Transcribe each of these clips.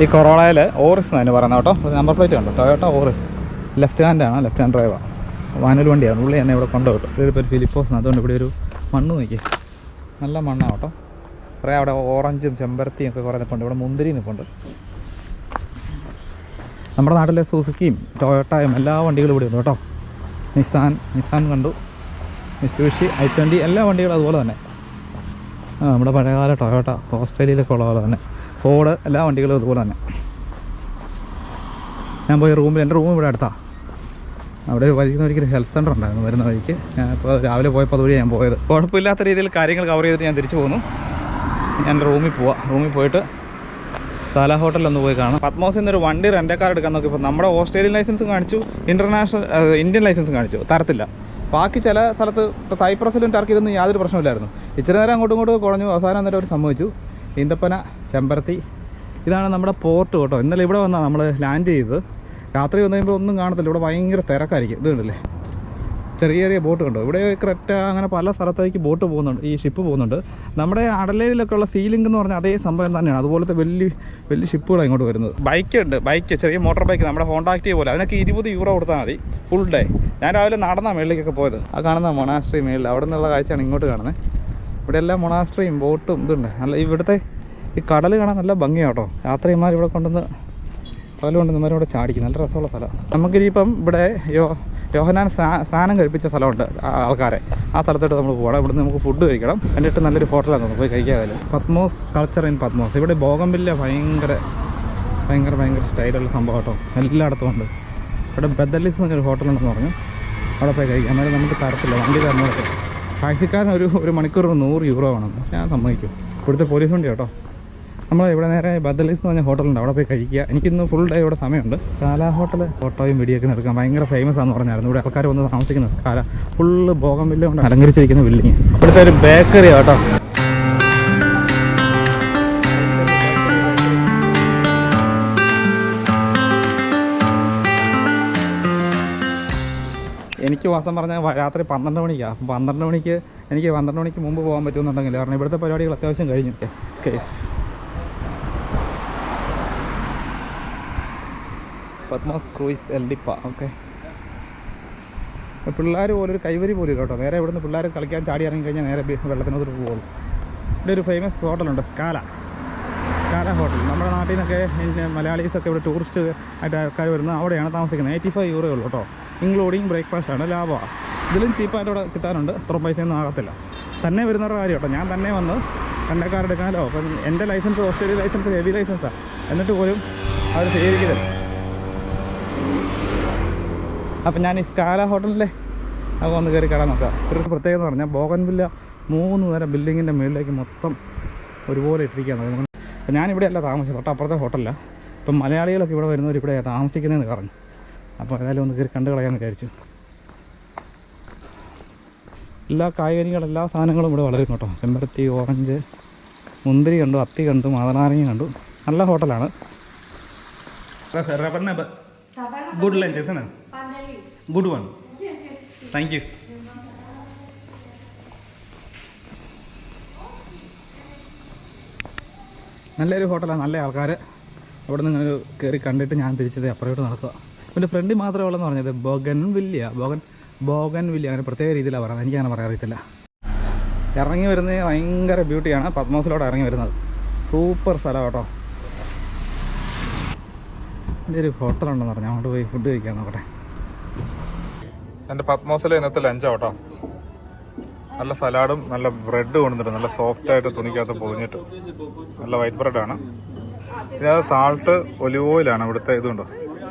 ഈ കൊറോളയിൽ ഓറിസ് എന്നാണ് പറയുന്നത് കേട്ടോ. നമ്പർ പ്ലേറ്റ് കണ്ടോ, ടൊയോട്ട ഓറിസ്. ലെഫ്റ്റ് ഹാൻഡാണ്, ലെഫ്റ്റ് ഹാൻഡ് ഡ്രൈവർ. മാനുവൽ വണ്ടിയാണ്. പുള്ളി എന്നെ ഇവിടെ കൊണ്ടുപോകും. ഇതിപ്പോൾ ഒരു ഫിലിപ്പോസ്. അതുകൊണ്ട് ഇവിടെ ഒരു മണ്ണ് നോക്കി, നല്ല മണ്ണാണ് കേട്ടോ. കുറേ അവിടെ ഓറഞ്ചും ചെമ്പരത്തിയും ഒക്കെ കുറേ നിൽപ്പുണ്ട്. ഇവിടെ മുന്തിരി നിൽപ്പുണ്ട്. നമ്മുടെ നാട്ടിലെ സുസുക്കിയും ടൊയോട്ടയും എല്ലാ വണ്ടികളും ഇവിടെ ഉണ്ട് കേട്ടോ. നിസാൻ കണ്ടു, മിസ്റ്റുബിഷി, i20 എല്ലാ വണ്ടികളും അതുപോലെ തന്നെ. നമ്മുടെ പഴയകാല ടൊയോട്ട ഓസ്ട്രേലിയയിലൊക്കെ ഉള്ള പോലെ തന്നെ. ഫോർഡ് എല്ലാ വണ്ടികളും അതുപോലെ തന്നെ. ഞാൻ പോയ റൂമിൽ, എൻ്റെ റൂം ഇവിടെ അടുത്താണ്. അവിടെ വരുന്ന വഴിക്ക് ഒരു ഹെൽത്ത് സെൻ്റർ ഉണ്ടായിരുന്നു വരുന്ന വഴിക്ക്. ഞാനിപ്പോൾ രാവിലെ പോയപ്പോൾ അതുവഴി ഞാൻ പോയത്. കുഴപ്പമില്ലാത്ത രീതിയിൽ കാര്യങ്ങൾ കവർ ചെയ്തിട്ട് ഞാൻ തിരിച്ചു പോന്നു. ഞാൻ റൂമിൽ പോവാം. റൂമിൽ പോയിട്ട് സ്കാല ഹോട്ടലിലൊന്ന് പോയി കാണാം. പത്മോസിൽ നിന്നൊരു വണ്ടി റെൻ്റ് കാർ എടുക്കാൻ നോക്കിയപ്പോൾ നമ്മുടെ ഓസ്ട്രേലിയൻ ലൈസൻസും കാണിച്ചു, ഇന്ത്യൻ ലൈസൻസും കാണിച്ചു, തരത്തില്ല. ബാക്കി ചില സ്ഥലത്ത് ഇപ്പോൾ സൈപ്രസിലും ടർക്കിയിലൊന്നും യാതൊരു പ്രശ്നമില്ലായിരുന്നു. ഇച്ചിരി നേരം അങ്ങോട്ടും ഇങ്ങോട്ടും കുഴഞ്ഞു. അവസാനം എന്നിട്ട് അവർ സംഭവിച്ചു. ഈന്തപ്പന, ചെമ്പരത്തി, ഇതാണ് നമ്മുടെ പോർട്ട് കേട്ടോ. ഇന്നലെ ഇവിടെ വന്നാൽ നമ്മൾ ലാൻഡ് ചെയ്ത്. രാത്രി വന്നു കഴിയുമ്പോൾ ഒന്നും കാണത്തില്ല. ഇവിടെ ഭയങ്കര തിരക്കായിരിക്കും. ഇത് കണ്ടില്ലേ, ചെറിയ ചെറിയ ബോട്ട് കണ്ടോ. ഇവിടെ ക്രെറ്റ അങ്ങനെ പല സ്ഥലത്തേക്ക് ബോട്ട് പോകുന്നുണ്ട്, ഈ ഷിപ്പ് പോകുന്നുണ്ട്. നമ്മുടെ അഡലേഡിലൊക്കെ ഉള്ള സീലിംഗ് എന്ന് പറഞ്ഞാൽ അതേ സംഭവം തന്നെയാണ്. അതുപോലത്തെ വലിയ വലിയ ഷിപ്പുകളാണ് ഇങ്ങോട്ട് വരുന്നത്. ബൈക്കുണ്ട്, ബൈക്ക്, ചെറിയ മോട്ടോർ ബൈക്ക്, നമ്മുടെ ഹോണ്ട ആക്റ്റീവ് പോലെ. അതിനൊക്കെ 20 യൂറോ കൊടുത്താൽ മതി ഫുൾ ഡേ. ഞാൻ രാവിലെ നടന്ന മേളിലേക്കൊക്കെ പോയത്. ആ കാണുന്ന മൊണാസ്ട്രി മേളിൽ, അവിടെ നിന്നുള്ള കാഴ്ചയാണ് ഇങ്ങോട്ട് കാണുന്നത്. ഇവിടെ എല്ലാം മൊണാസ്ട്രിയും ബോട്ടും ഇതുണ്ട്. നല്ല ഇവിടുത്തെ ഈ കടൽ കാണാൻ നല്ല ഭംഗിയാണ് കേട്ടോ. യാത്രികന്മാർ ഇവിടെ കൊണ്ടുവന്ന് പകൽ കൊണ്ട് ഇവരോട് ചാടിക്കും. നല്ല രസമുള്ള സ്ഥലം. നമുക്കിനിയിപ്പം ഇവിടെ യോഹന്നാൻ സാധനം കഴിപ്പിച്ച സ്ഥലമുണ്ട് ആൾക്കാരെ. ആ സ്ഥലത്തോട്ട് നമ്മൾ പോകണം. ഇവിടുന്ന് നമുക്ക് ഫുഡ് കഴിക്കണം. എന്നിട്ട് നല്ലൊരു ഹോട്ടലാണ് നമുക്ക് പോയി കഴിക്കാമല്ലോ. Patmos culture inn Patmos. ഇവിടെ ബോഗംവില്ല ഭയങ്കര സ്റ്റൈലുള്ള സംഭവം കേട്ടോ. എല്ലായിടത്തും ഉണ്ട്. ഇവിടെ ബെദലിസ് എന്നൊരു ഹോട്ടലുണ്ടെന്ന് പറഞ്ഞു. അവിടെ പോയി കഴിക്കാം. അന്നേരം നമുക്ക് തരത്തില്ല, വണ്ടി തരണമൊക്കെ. ടാക്സിക്കാരൻ ഒരു മണിക്കൂർ 100 യൂറോ വേണം. ഞാൻ സമ്മതിക്കും. ഇവിടുത്തെ പോലീസ് വണ്ടി കേട്ടോ. നമ്മൾ ഇവിടെ നേരെ ബദലീസ് എന്ന് പറഞ്ഞ ഹോട്ടലുണ്ട്, അവിടെ പോയി കഴിക്കുക. എനിക്കിന്ന് ഫുൾ ഡേ ഇവിടെ സമയമുണ്ട്. സ്കാല ഹോട്ടൽ ഫോട്ടോയും വീഡിയോയൊക്കെ എടുക്കാൻ ഭയങ്കര ഫേമസ് ആണെന്ന് പറഞ്ഞായിരുന്നു. ഇവിടെ ആൾക്കാർ വന്ന് താമസിക്കുന്ന സ്കാല ഫുള്ള് ബോഗംവില്ല കൊണ്ട് അലങ്കരിച്ചിരിക്കുന്ന ബിൽഡിങ്. ഇവിടുത്തെ ഒരു ബേക്കറി കേട്ടോ. എനിക്ക് വാസം പറഞ്ഞാൽ രാത്രി 12 മണിക്കാണ്. 12 മണിക്ക് എനിക്ക് 12 മണിക്ക് മുമ്പ് പോകാൻ പറ്റുമെന്നുണ്ടെങ്കിൽ, കാരണം ഇവിടുത്തെ പരിപാടികൾ അത്യാവശ്യം കഴിഞ്ഞു. പത്മോസ് ക്രൂയിസ് എൽഡിപ്പ. ഓക്കെ, പിള്ളേർ പോലൊരു കൈവരി പോലും കേട്ടോ. നേരെ ഇവിടുന്ന് പിള്ളേർ കളിക്കാൻ ചാടി ഇറങ്ങി കഴിഞ്ഞാൽ നേരെ വെള്ളത്തിനകത്ത് പോകുള്ളൂ. ഇവിടെ ഒരു ഫേമസ് ഹോട്ടലുണ്ട്, സ്കാല ഹോട്ടൽ. നമ്മുടെ നാട്ടിൽ നിന്നൊക്കെ മലയാളീസൊക്കെ ഇവിടെ ടൂറിസ്റ്റ് ആയിട്ട് ആൾക്കാർ വരുന്നത് അവിടെയാണ് താമസിക്കുന്നത്. 85 യൂറോ ഉള്ളൂ കേട്ടോ, ഇൻക്ലൂഡിങ് ബ്രേക്ക്ഫാസ്റ്റാണ്. ലാഭമാണ്. ഇതിലും ചീപ്പായിട്ട് ഇവിടെ കിട്ടാനുണ്ട്. അത്ര പൈസയൊന്നും ആകത്തില്ല. തന്നെ വരുന്നവരുടെ കാര്യം കേട്ടോ. ഞാൻ തന്നെ വന്ന് കണ്ടക്കാർ എടുക്കാനല്ലോ. അപ്പം എൻ്റെ ലൈസൻസ് ഓസ്ട്രേലിയൻ ലൈസൻസ് ഹെവി ലൈസൻസാണ്. എന്നിട്ട് പോലും അവർ സ്വീകരിക്കുന്നില്ല. അപ്പം ഞാൻ ഈ സ്കാല ഹോട്ടലിലെ അപ്പോൾ ഒന്ന് കയറി കാണാൻ നോക്കാം. ഒരു പ്രത്യേകത എന്ന് പറഞ്ഞാൽ ബോഗൻവില്ല 3 നില ബിൽഡിങ്ങിൻ്റെ മുകളിലേക്ക് മൊത്തം ഒരുപോലെ ഇട്ടിരിക്കുകയാണ്. അപ്പം ഞാനിവിടെ അല്ല താമസിച്ചത്, തൊട്ടപ്പുറത്തെ ഹോട്ടലില്ല. ഇപ്പം മലയാളികളൊക്കെ ഇവിടെ വരുന്നവർ ഇവിടെ താമസിക്കുന്നതെന്ന് പറഞ്ഞു. അപ്പോൾ ഏതായാലും ഒന്ന് കയറി കണ്ടു കളയാമെന്ന് വിചാരിച്ചു. എല്ലാ കായ്കനികളും എല്ലാ സാധനങ്ങളും ഇവിടെ വളരും കേട്ടോ. ചെമ്പരത്തി, ഓറഞ്ച്, മുന്തിരി കണ്ടു, അത്തി കണ്ടു, മാതനാരങ്ങ കണ്ടു. നല്ല ഹോട്ടലാണ്. ഗുഡ് ലഞ്ചസ് ആണ്. Good one. Thank you. നല്ലൊരു ഹോട്ടലാണ്, നല്ല ആൾക്കാർ. അവിടെ നിന്ന് ഇങ്ങനെ കയറി കണ്ടിട്ട് ഞാൻ തിരിച്ചത് അപ്പുറത്തോട്ട് നടക്കുക. എൻ്റെ ഫ്രണ്ട് മാത്രമേ ഉള്ളെന്ന് പറഞ്ഞത്. ബോഗൻവില്ല അങ്ങനെ പ്രത്യേക രീതിയിലാണ് പറയുന്നത്. എനിക്കങ്ങനെ പറയാൻ അറിയത്തില്ല. ഇറങ്ങി വരുന്നത് ഭയങ്കര ബ്യൂട്ടിയാണ്. പത്മോസിലോട്ട് ഇറങ്ങി വരുന്നത് സൂപ്പർ സ്ഥലം കേട്ടോ. എൻ്റെ ഒരു ഹോട്ടലുണ്ടെന്ന് പറഞ്ഞു. അങ്ങോട്ട് പോയി ഫുഡ് കഴിക്കാൻ നോക്കട്ടെ. എൻ്റെ പത്മോസിലെ ഇന്നത്തെ ലഞ്ചാണ് കേട്ടോ. നല്ല സലാഡും നല്ല ബ്രെഡ് കൊണ്ടുവന്നിട്ട് നല്ല സോഫ്റ്റായിട്ട് തുണിക്കകത്ത് പൊതിഞ്ഞിട്ട് നല്ല വൈറ്റ് ബ്രെഡാണ്. ഇതിനകത്ത് സാൾട്ട്, ഒലിവ് ഓയിലാണ് ഇവിടുത്തെ. ഇതുണ്ടോ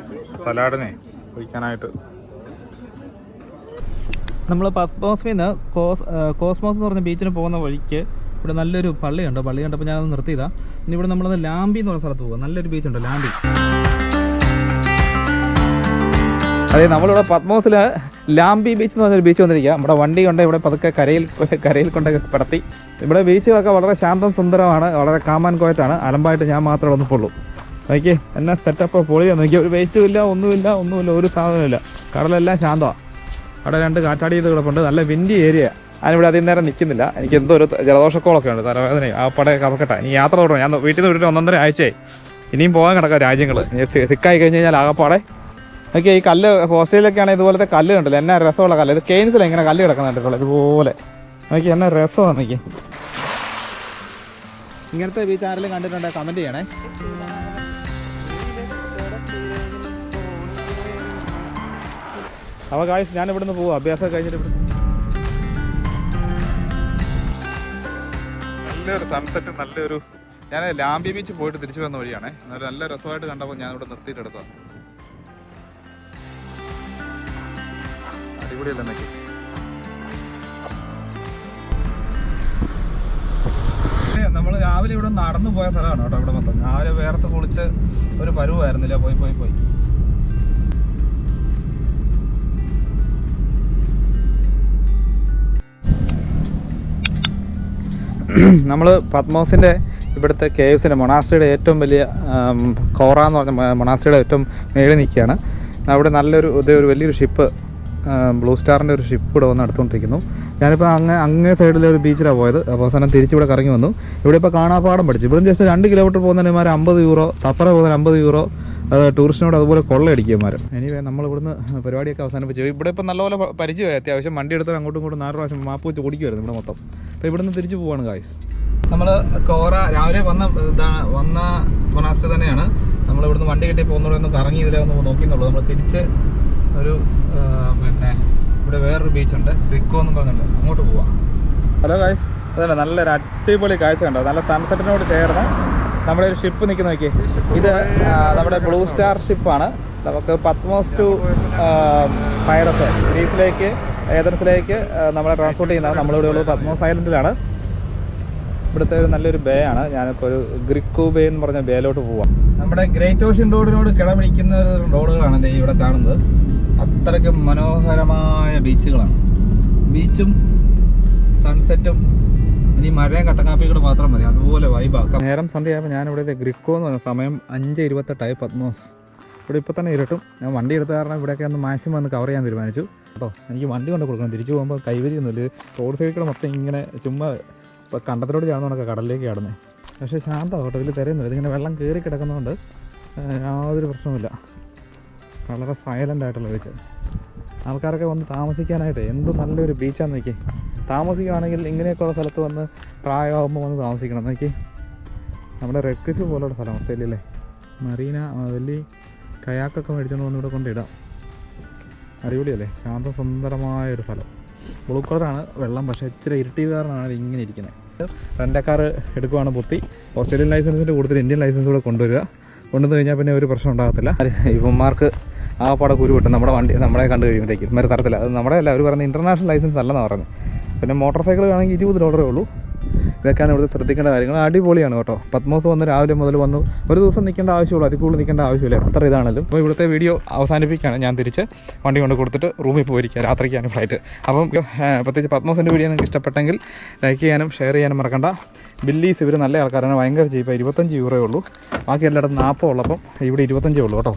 സലാഡിനെ ഒഴിക്കാനായിട്ട്. നമ്മൾ പത്മോസിൽ നിന്ന് കോസ്മോസ് എന്ന് പറഞ്ഞ ബീച്ചിന് പോകുന്ന വഴിക്ക് ഇവിടെ നല്ലൊരു പള്ളി കണ്ടപ്പോൾ ഞാനത് നിർത്തിയതാണ്. ഇനി ഇവിടെ നമ്മളൊന്ന് ലാംബി എന്ന് പറഞ്ഞ സ്ഥലത്ത് പോകും. നല്ലൊരു ബീച്ചുണ്ട് ലാംബി. അതെ, നമ്മളിവിടെ പത്മോസിൽ ലാംബി ബീച്ച് എന്ന് പറഞ്ഞൊരു ബീച്ച് വന്നിരിക്കുക. നമ്മുടെ വണ്ടി കൊണ്ട് ഇവിടെ പതുക്കെ കരയിൽ കൊണ്ടൊക്കെ കിടത്തി. ഇവിടെ ബീച്ചുകളൊക്കെ വളരെ ശാന്തം സുന്ദരമാണ്, വളരെ കാമാൻ കോയറ്റാണ്. അലമ്പായിട്ട് ഞാൻ മാത്രമേ വന്നിട്ടുള്ളൂ. നോക്കി എന്നെ സെറ്റപ്പ് പൊളിയാണ്. നോക്കി ഒരു വേസ്റ്റും ഇല്ല, ഒന്നുമില്ല, ഒരു സാധനമില്ല. കടലെല്ലാം ശാന്തമാണ്. അവിടെ 2 കാറ്റാടി ചെയ്ത് കിടപ്പുണ്ട്. നല്ല വിൻഡി ഏരിയ. ഞാനിവിടെ അധികം നേരം നിൽക്കുന്നില്ല. എനിക്ക് എന്തോ ഒരു ജലദോഷക്കോളൊക്കെ ഉണ്ട്, തലവേദനയും ആ പടയെ കറക്കട്ടെ. ഇനി യാത്ര തുടങ്ങും. ഞാൻ വീട്ടിൽ നിന്ന് വിട്ടിട്ട് 1.5 ആഴ്ചയായി. ഇനിയും പോകാൻ കിടക്കാം രാജ്യങ്ങൾ. തിക്കായി കഴിഞ്ഞ് കഴിഞ്ഞാൽ ആകപ്പാടെ ഓക്കെ. ഈ കല്ല് ഓസ്ട്രേലിയയിലൊക്കെ ആണെങ്കിൽ ഇതുപോലത്തെ കല്ല് കണ്ടില്ല, എന്നാ രസമുള്ള കല്ല്. ഇത് കെയ്ൻസിലാണ് ഇങ്ങനെ കല്ല് കിടക്കുന്നുണ്ടല്ലോ ഇതുപോലെ. നോക്കി എന്നാ രസമാണ്. നോക്കി ഇങ്ങനത്തെ ബീച്ച് ആരെങ്കിലും കണ്ടിട്ടുണ്ടെങ്കിൽ കമൻറ്റ് ചെയ്യണേ. അപ്പോൾ ഗായ്സ് ഞാൻ ഇവിടുന്ന് പോവാം, അഭ്യാസം കഴിഞ്ഞിട്ട്. ഇവിടെ നല്ലൊരു സൺസെറ്റ്, നല്ലൊരു, ഞാൻ ലാംബി ബീച്ച് പോയിട്ട് തിരിച്ചു വന്ന വഴിയാണേ. നല്ല രസമായിട്ട് കണ്ടപ്പോൾ ഞാൻ ഇവിടെ നിർത്തിയിട്ട് എടുത്തതാണ്. അടിപൊളിയല്ല എന്നൊക്കെ. നമ്മൾ രാവിലെ ഇവിടെ നടന്നു പോയ സ്ഥലമാണ് കേട്ടോ. ഇവിടെ മൊത്തം രാവിലെ വേർത്ത് കുളിച്ച് ഒരു പരുവായിരുന്നില്ല. പോയി പോയി പോയി നമ്മൾ പത്മോസിൻ്റെ ഇവിടുത്തെ കേവ്സിൻ്റെ മൊണാസ്ട്രിയുടെ ഏറ്റവും വലിയ കോറ എന്ന് പറഞ്ഞ മൊണാസ്ട്രിയുടെ ഏറ്റവും മേളിൽ നിൽക്കുകയാണ്. അവിടെ നല്ലൊരു ഒരു വലിയൊരു ഷിപ്പ്, ബ്ലൂ സ്റ്റാറിൻ്റെ ഒരു ഷിപ്പ് ഇവിടെ വന്ന് എടുത്തുകൊണ്ടിരിക്കുന്നു. ഞാനിപ്പോൾ അങ്ങേ സൈഡിലെ ഒരു ബീച്ചിലാണ് പോയത്. അപ്പോൾ അവസാനം തിരിച്ചിവിടെ കറങ്ങി വന്നു. ഇവിടെ ഇപ്പോൾ കാണാപ്പാടം പഠിച്ചു. ഇവിടെ ജസ്റ്റ് 2 കിലോമീറ്റർ പോകുന്നതിന്മാർ 50 യൂറോ, തപ്പറ പോകുന്ന 50 യൂറോ ടൂറിസ്റ്റിനോട് അതുപോലെ കൊള്ളയടിക്കുമാർ. എനിവേ നമ്മളിവിടുന്ന് പരിപാടിയൊക്കെ അവസാനിപ്പിച്ചു. ഇവിടെ ഇപ്പോൾ നല്ലപോലെ പരിചയമായി. അത്യാവശ്യം വണ്ടി എടുത്താൽ അങ്ങോട്ടും ഇങ്ങോട്ടും 4 പ്രാവശ്യം മാപ്പ് വെച്ച് ഓടിക്കുമായിരുന്നു ഇവിടെ മൊത്തം. അപ്പോൾ ഇവിടുന്ന് തിരിച്ചു പോവാണ് ഗായ്സ്. നമ്മൾ കോറ രാവിലെ വന്ന മൊണാസ്ട്രി തന്നെയാണ്. നമ്മളിവിടുന്ന് വണ്ടി കിട്ടി പോകുന്നവിടെ ഒന്ന് കറങ്ങി ഇതിലെ ഒന്ന് നോക്കിയെന്നുള്ളൂ. നമ്മൾ തിരിച്ച് ഒരു പിന്നെ ഇവിടെ വേറൊരു ബീച്ചുണ്ട്, ക്രിക്കോ എന്നും പറഞ്ഞിട്ടുണ്ട്, അങ്ങോട്ട് പോവാം. ഹലോ ഗായ്സ്, അതല്ല നല്ലൊരു അടിപൊളി കാഴ്ച കണ്ടോ. നല്ല സൺസെറ്റിനോട് ചേർന്ന് നമ്മുടെ ഒരു ഷിപ്പ് നിൽക്കുന്ന നോക്കി. ഇത് നമ്മുടെ ബ്ലൂ സ്റ്റാർ ഷിപ്പാണ്. നമുക്ക് പത്മോസ് ടു പൈറസ് ഗ്രീസിലേക്ക്, ഏതൻസിലേക്ക് നമ്മളെ ട്രാൻസ്പോർട്ട് ചെയ്യുന്നതാണ്. നമ്മളിവിടെ ഉള്ളത് പത്മോസ് ഐലൻഡിലാണ്. ഇവിടുത്തെ ഒരു നല്ലൊരു ബേ ആണ്. ഞാനിപ്പോൾ ഒരു ഗ്രിക്കോ ബേ എന്ന് പറഞ്ഞ ബേയിലോട്ട് പോവാം. നമ്മുടെ ഗ്രേറ്റ് ഓഷ്യൻ റോഡിനോട് കിടപിടിക്കുന്ന റോഡുകളാണ് ഇവിടെ കാണുന്നത്. അത്രയ്ക്കും മനോഹരമായ ബീച്ചുകളാണ്. ബീച്ചും സൺസെറ്റും ഇനി മഴയും കട്ടക്കാപ്പികളും മാത്രം മതി, അതുപോലെ വൈബാക്കാം. നേരം സന്ധ്യയായപ്പോൾ ഞാനിവിടെ ഗ്രിക്കോ എന്ന് പറഞ്ഞ സമയം 5:28 പത്മോസ്. ഇവിടെ ഇപ്പോൾ തന്നെ ഇരുട്ടും. ഞാൻ വണ്ടി എടുത്ത കാരണം ഇവിടെയൊക്കെ ഒന്ന് മാക്സിമം ഒന്ന് കവർ ചെയ്യാൻ തീരുമാനിച്ചു കേട്ടോ. എനിക്ക് വണ്ടി കൊണ്ട് കൊടുക്കണം. തിരിച്ചു പോകുമ്പോൾ കൈവരിയൊന്നുമില്ല. റോഡ് സൈഡിൽ മൊത്തം ഇങ്ങനെ ചുമ്മാ ഇപ്പോൾ കണ്ടത്തിലോട് ചാടുന്നതൊക്കെ കടലിലേക്ക് ചാടുന്നത്. പക്ഷേ ശാന്തമാണ് കേട്ടോ, ഇതിൽ തിരയുന്നില്ല. ഇതിങ്ങനെ വെള്ളം കയറി കിടക്കുന്നതുകൊണ്ട് യാതൊരു പ്രശ്നവുമില്ല. വളരെ സൈലൻ്റ് ആയിട്ടുള്ള ബീച്ച്. ആൾക്കാരൊക്കെ വന്ന് താമസിക്കാനായിട്ട് എന്ത് നല്ലൊരു ബീച്ചാന്ന് നോക്കി. താമസിക്കുകയാണെങ്കിൽ ഇങ്ങനെയൊക്കെയുള്ള സ്ഥലത്ത് വന്ന് പ്രായമാകുമ്പോൾ വന്ന് താമസിക്കണം. നോക്കി നമ്മുടെ റെഡ് ക്ലിഫ് പോലുള്ള സ്ഥലം ഓസ്ട്രേലിയയിലെ മറീന, വലിയ കയാക്കൊക്കെ മേടിച്ചുകൊണ്ട് വന്ന് ഇവിടെ കൊണ്ടിടാം. അടിപൊളിയല്ലേ, ശാന്ത സുന്ദരമായൊരു സ്ഥലം. ബ്ലൂ കളറാണ് വെള്ളം, പക്ഷേ ഇച്ചിരി ഇരുട്ടിയത് കാരണമാണ് ഇങ്ങനെ ഇരിക്കുന്നത്. റെൻ്റക്കാർ എടുക്കുവാണ് ബുദ്ധി. ഓസ്ട്രേലിയൻ ലൈസൻസിൻ്റെ കൂടുതൽ ഇന്ത്യൻ ലൈസൻസ് കൂടെ കൊണ്ടുവന്ന് കഴിഞ്ഞാൽ പിന്നെ ഒരു പ്രശ്നം ഉണ്ടാകത്തില്ല. ഇവന്മാർക്ക് ആ പടം കുരു കിട്ടും. നമ്മുടെ വണ്ടി നമ്മളെ കണ്ടു കഴിയുമ്പോഴത്തേക്കും ഇവർ തരത്തില്ല. അത് നമ്മുടെ അല്ല, അവർ പറയുന്നത് ഇൻ്റർനാഷണൽ ലൈസൻസ് അല്ലെന്ന് പറഞ്ഞു. പിന്നെ മോട്ടോർ സൈക്കിൾ ആണെങ്കിൽ $20 ഉള്ളൂ. ഇതൊക്കെയാണ് ഇവിടുത്തെ ശ്രദ്ധിക്കേണ്ട കാര്യങ്ങൾ. അടിപൊളിയാണ് കേട്ടോ. പത്മോസ് വന്ന് രാവിലെ മുതൽ വന്ന് ഒരു ദിവസം നിൽക്കേണ്ട ആവശ്യമുള്ളൂ, അതിൽ കൂടുതൽ നിൽക്കേണ്ട ആവശ്യമില്ല. എത്ര ഇതാണല്ലോ. അപ്പോൾ ഇവിടുത്തെ വീഡിയോ അവസാനിപ്പിക്കുകയാണ്. ഞാൻ തിരിച്ച് വണ്ടി കൊണ്ട് കൊടുത്തിട്ട് റൂമിൽ പോയിരിക്കുക. രാത്രിക്കാണ് ഫ്ലൈറ്റ്. അപ്പം പ്രത്യേകിച്ച് പത്മോസിൻ്റെ വീഡിയോ നിങ്ങൾക്ക് ഇഷ്ടപ്പെട്ടെങ്കിൽ ലൈക്ക് ചെയ്യാനും ഷെയർ ചെയ്യാനും മറക്കണ്ട. ബില്ലീസ് ഇവർ നല്ല ആൾക്കാരാണ്, ഭയങ്കര ചീപ്പാണ്. €25 ഉള്ളൂ. ബാക്കി എല്ലായിടത്തും 40 ഉള്ളപ്പം ഇവിടെ 25 ഉള്ളൂ കേട്ടോ.